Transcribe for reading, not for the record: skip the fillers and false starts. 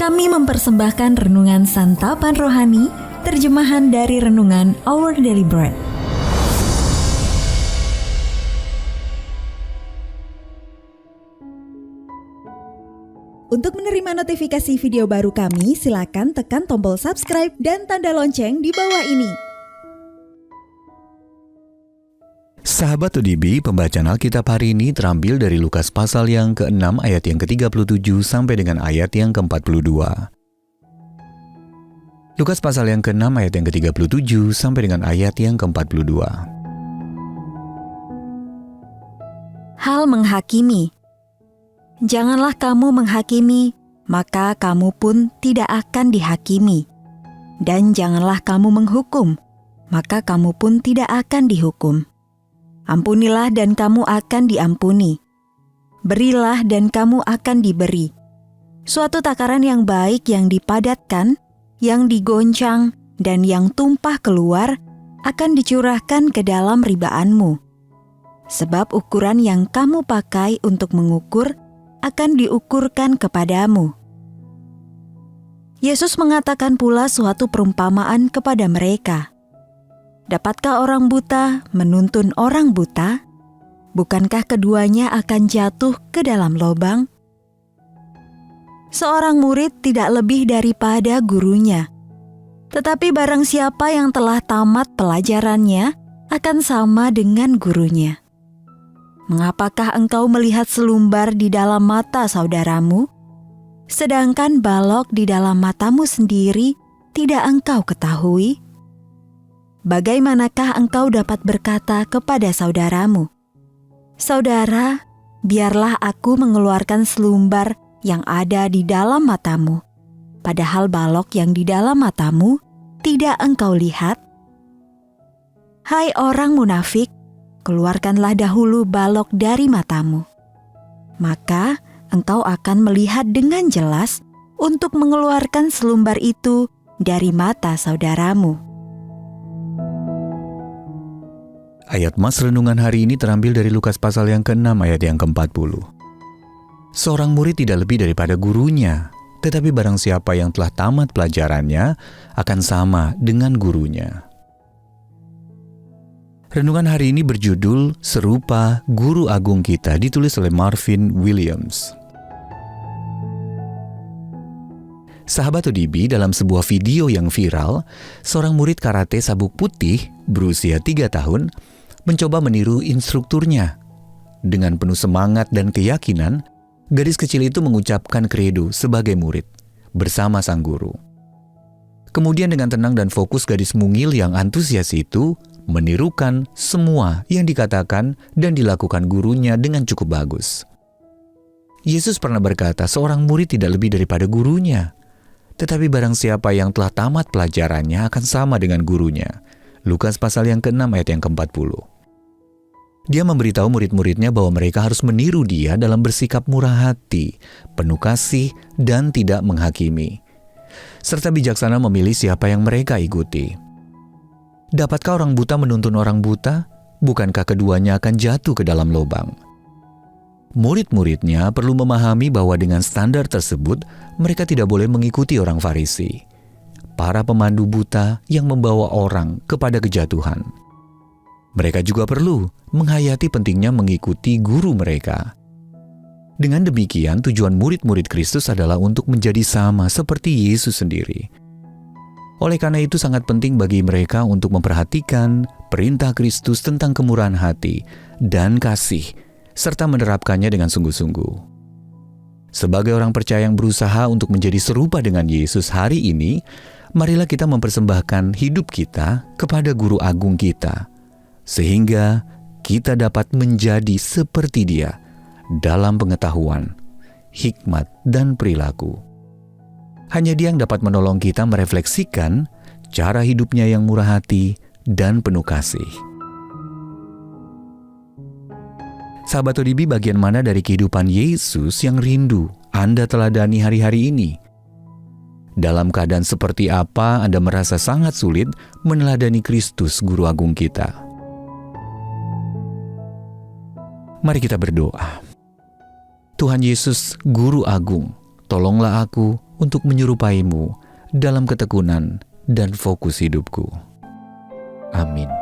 Kami mempersembahkan renungan santapan rohani, terjemahan dari renungan Our Daily Bread. Untuk menerima notifikasi video baru kami, silakan tekan tombol subscribe dan tanda lonceng di bawah ini. Sahabat ODB, pembacaan Alkitab hari ini terambil dari Lukas pasal yang ke-6 ayat yang ke-37 sampai dengan ayat yang ke-42. Lukas pasal yang ke-6 ayat yang ke-37 sampai dengan ayat yang ke-42. Hal menghakimi. Janganlah kamu menghakimi, maka kamu pun tidak akan dihakimi. Dan janganlah kamu menghukum, maka kamu pun tidak akan dihukum. Ampunilah dan kamu akan diampuni. Berilah dan kamu akan diberi. Suatu takaran yang baik yang dipadatkan, yang digoncang, dan yang tumpah keluar akan dicurahkan ke dalam ribaanmu. Sebab ukuran yang kamu pakai untuk mengukur akan diukurkan kepadamu. Yesus mengatakan pula suatu perumpamaan kepada mereka. Dapatkah orang buta menuntun orang buta? Bukankah keduanya akan jatuh ke dalam lubang? Seorang murid tidak lebih daripada gurunya. Tetapi barang siapa yang telah tamat pelajarannya akan sama dengan gurunya. Mengapakah engkau melihat selumbar di dalam mata saudaramu, sedangkan balok di dalam matamu sendiri tidak engkau ketahui? Bagaimanakah engkau dapat berkata kepada saudaramu, "Saudara, biarlah aku mengeluarkan selumbar yang ada di dalam matamu," padahal balok yang di dalam matamu tidak engkau lihat? Hai orang munafik, keluarkanlah dahulu balok dari matamu. Maka engkau akan melihat dengan jelas untuk mengeluarkan selumbar itu dari mata saudaramu. Ayat mas renungan hari ini terambil dari Lukas pasal yang ke-6 ayat yang ke-40. Seorang murid tidak lebih daripada gurunya, tetapi barang siapa yang telah tamat pelajarannya akan sama dengan gurunya. Renungan hari ini berjudul Serupa Guru Agung Kita, ditulis oleh Marvin Williams. Sahabat ODB, dalam sebuah video yang viral, seorang murid karate sabuk putih berusia 3 tahun mencoba meniru instrukturnya. Dengan penuh semangat dan keyakinan, gadis kecil itu mengucapkan kredo sebagai murid bersama sang guru. Kemudian dengan tenang dan fokus, gadis mungil yang antusias itu menirukan semua yang dikatakan dan dilakukan gurunya dengan cukup bagus. Yesus pernah berkata, seorang murid tidak lebih daripada gurunya, tetapi barang siapa yang telah tamat pelajarannya akan sama dengan gurunya. Lukas pasal yang ke-6 ayat yang ke-40. Dia memberitahu murid-muridnya bahwa mereka harus meniru dia dalam bersikap murah hati, penuh kasih, dan tidak menghakimi, serta bijaksana memilih siapa yang mereka ikuti. Dapatkah orang buta menuntun orang buta? Bukankah keduanya akan jatuh ke dalam lubang? Murid-muridnya perlu memahami bahwa dengan standar tersebut, mereka tidak boleh mengikuti orang Farisi, para pemandu buta yang membawa orang kepada kejatuhan. Mereka juga perlu menghayati pentingnya mengikuti guru mereka. Dengan demikian, tujuan murid-murid Kristus adalah untuk menjadi sama seperti Yesus sendiri. Oleh karena itu sangat penting bagi mereka untuk memperhatikan perintah Kristus tentang kemurahan hati dan kasih, serta menerapkannya dengan sungguh-sungguh. Sebagai orang percaya yang berusaha untuk menjadi serupa dengan Yesus hari ini, marilah kita mempersembahkan hidup kita kepada Guru Agung kita, sehingga kita dapat menjadi seperti Dia dalam pengetahuan, hikmat, dan perilaku. Hanya Dia yang dapat menolong kita merefleksikan cara hidupnya yang murah hati dan penuh kasih. Sahabat ODB, bagian mana dari kehidupan Yesus yang rindu Anda teladani hari-hari ini? Dalam keadaan seperti apa Anda merasa sangat sulit meneladani Kristus, Guru Agung kita? Mari kita berdoa. Tuhan Yesus, Guru Agung, Tolonglah aku untuk menyerupaimu dalam ketekunan dan fokus hidupku. Amin.